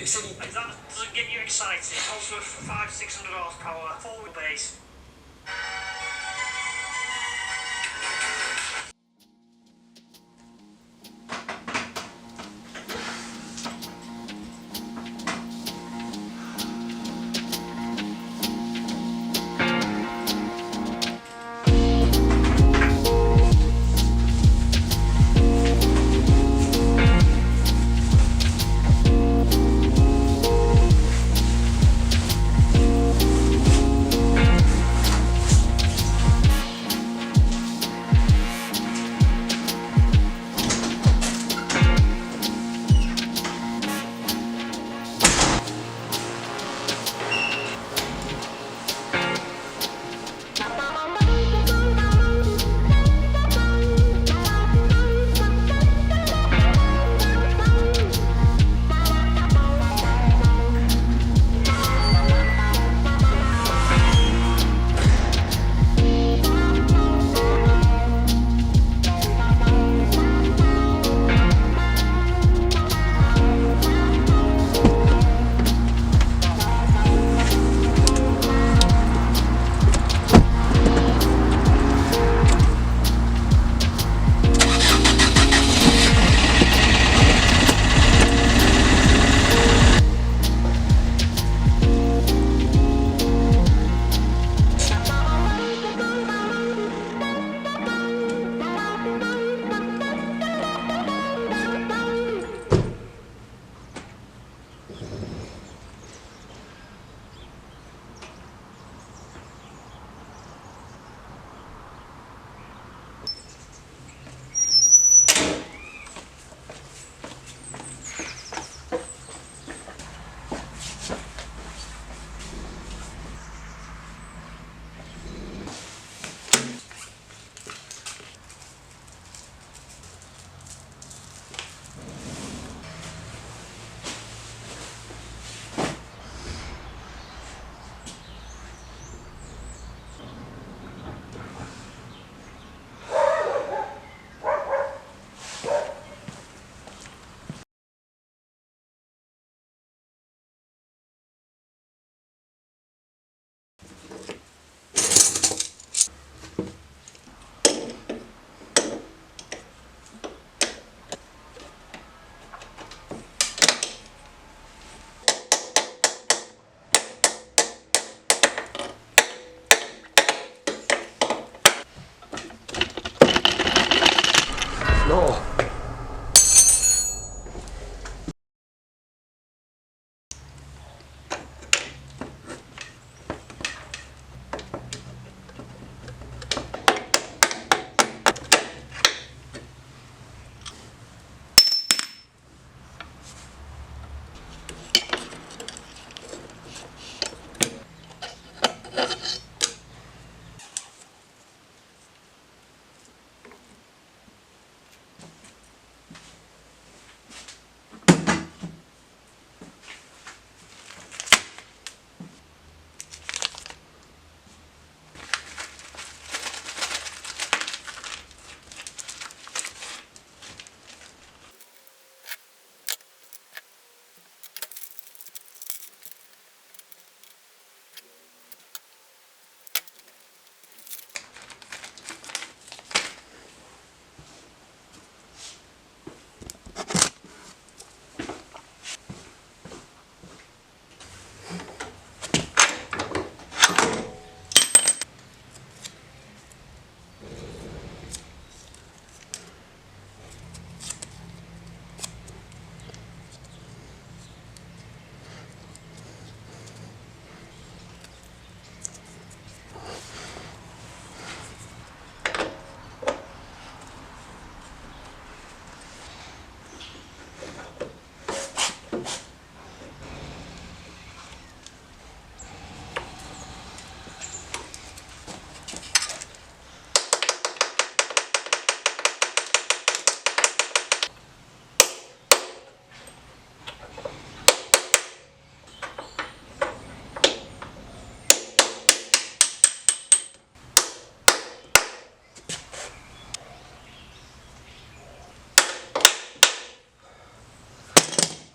Excellent. If that doesn't get you excited, also 500-600 horsepower, 4-wheel base.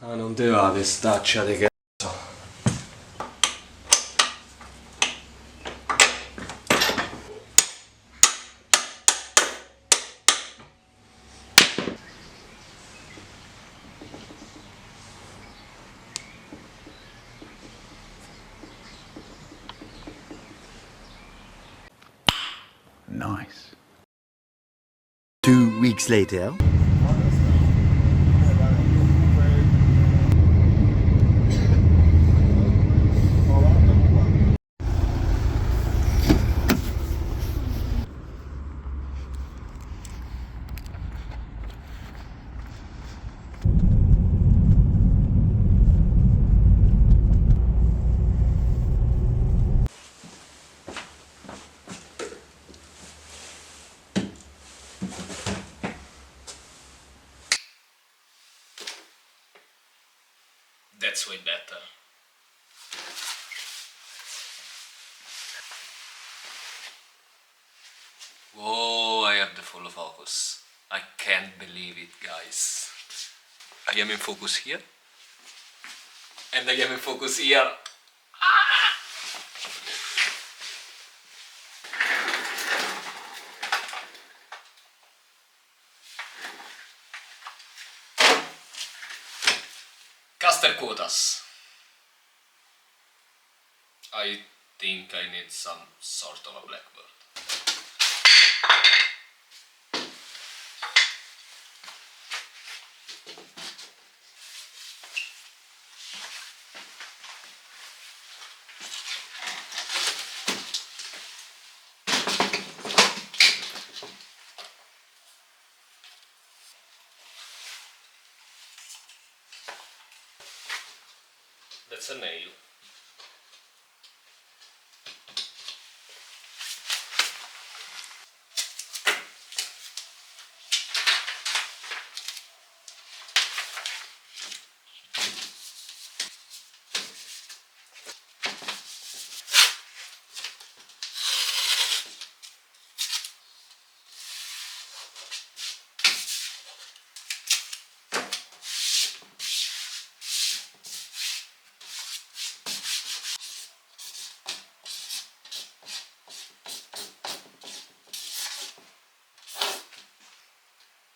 Ah, non te va testaccia di cazzo. Nice. 2 weeks later. That's way better. Whoa, I have the full focus. I can't believe it, guys. I am in focus here. And I am in focus here. Caster quotas. I think I need some sort of a blackbird. That's a nail.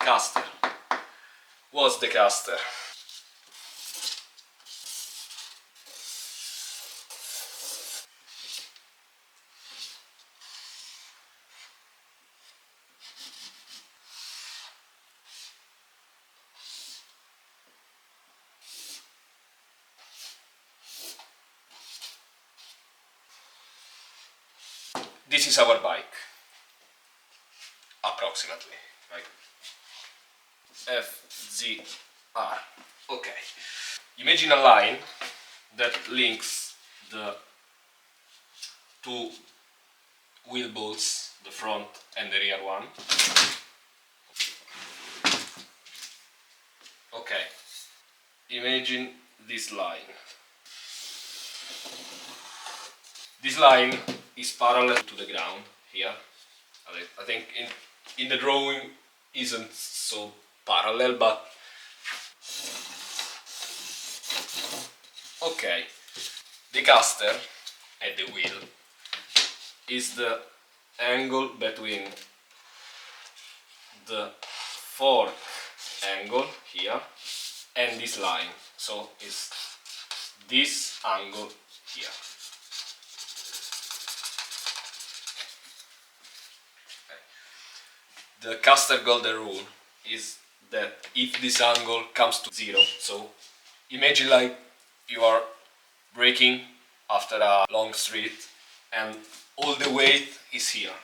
Caster. What's the caster? This is our bike. Approximately. Like FZR. Okay. Imagine a line that links the two wheel bolts, the front and the rear one. Okay. Imagine this line. This line is parallel to the ground here. I think in the drawing isn't so parallel, but okay. The caster at the wheel is the angle between the fork angle here and this line. So it's this angle here. The caster golden rule is that if this angle comes to 0, so imagine like you are braking after a long street and all the weight is here.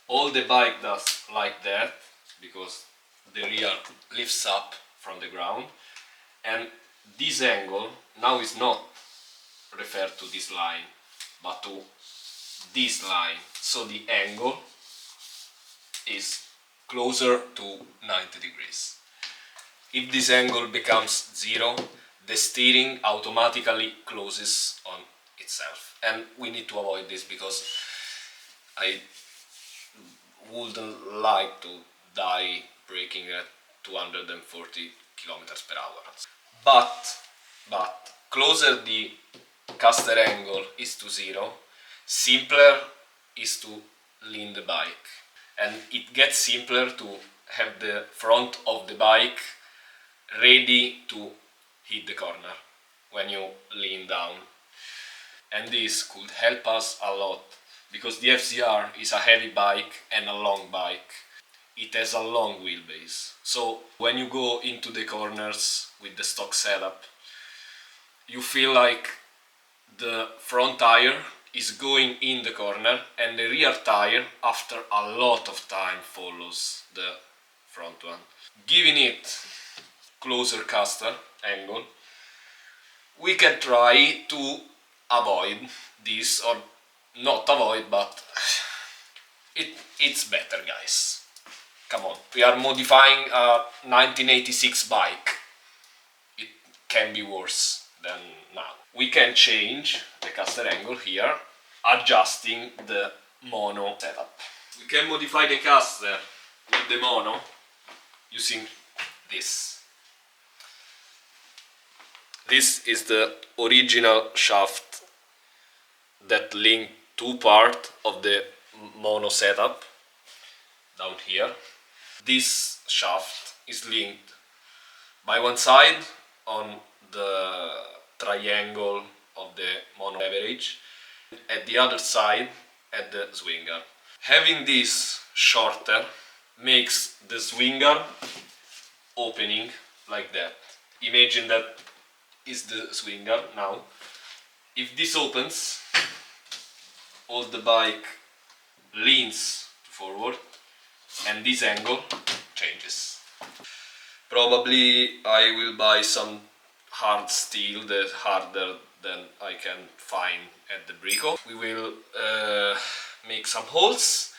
All the bike does like that because the rear lifts up from the ground, and this angle now is not referred to this line but to this line, so the angle is closer to 90 degrees. If this angle becomes 0, the steering automatically closes on itself, and we need to avoid this because I wouldn't like to die braking at 240 kilometers per hour. But closer the caster angle is to 0, simpler is to lean the bike, and it gets simpler to have the front of the bike ready to hit the corner when you lean down. And this could help us a lot, because the FZR is a heavy bike and a long bike. It has a long wheelbase, so when you go into the corners with the stock setup, you feel like the front tire is going in the corner and the rear tire after a lot of time follows the front one. Giving it closer caster angle, we can try to avoid this, or not avoid, but it's better, guys. Come on, we are modifying a 1986 bike. It can be worse than now. We can change the caster angle here, adjusting the mono setup. We can modify the caster with the mono using this. This is the original shaft that linked two parts of the mono setup down here. This shaft is linked by one side on the triangle of the mono leverage, at the other side at the swingarm. Having this shorter makes the swingarm opening like that. Imagine that is the swingarm now. If this opens, all the bike leans forward and this angle changes. Probably I will buy some hard steel, that's harder than I can find at the Brico. We will make some holes,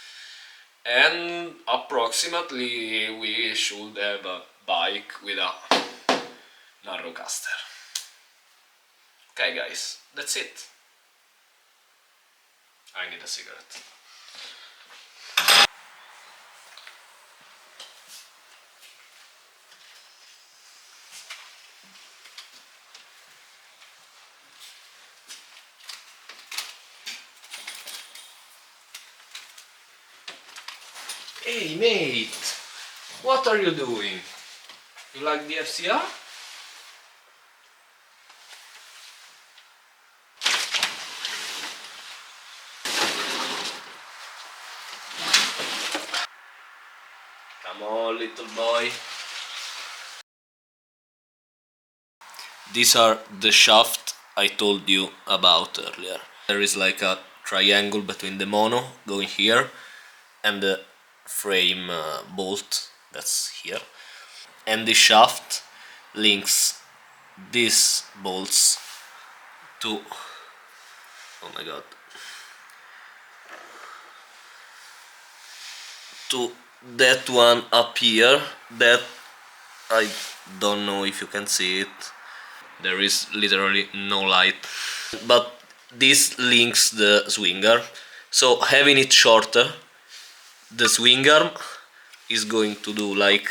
and approximately we should have a bike with a narrow caster. Okay guys, that's it. I need a cigarette. Hey mate, what are you doing? You like the FZR? Come on, little boy. These are the shaft I told you about earlier. There is like a triangle between the mono going here and the frame bolt that's here, and the shaft links these bolts to, oh my god, to that one up here that I don't know if you can see it. There is literally no light, but this links the swingarm. So having it shorter, the swingarm is going to do like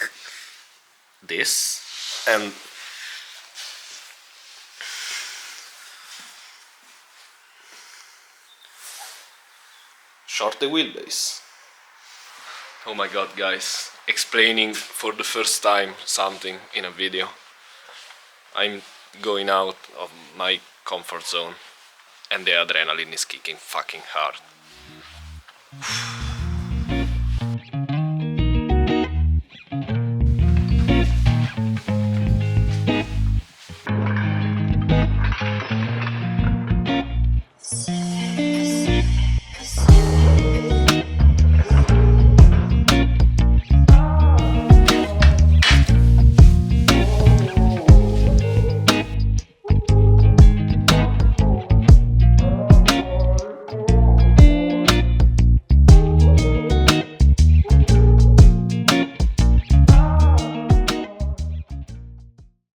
this and short the wheelbase. Oh my god guys, explaining for the first time something in a video. I'm going out of my comfort zone and the adrenaline is kicking fucking hard.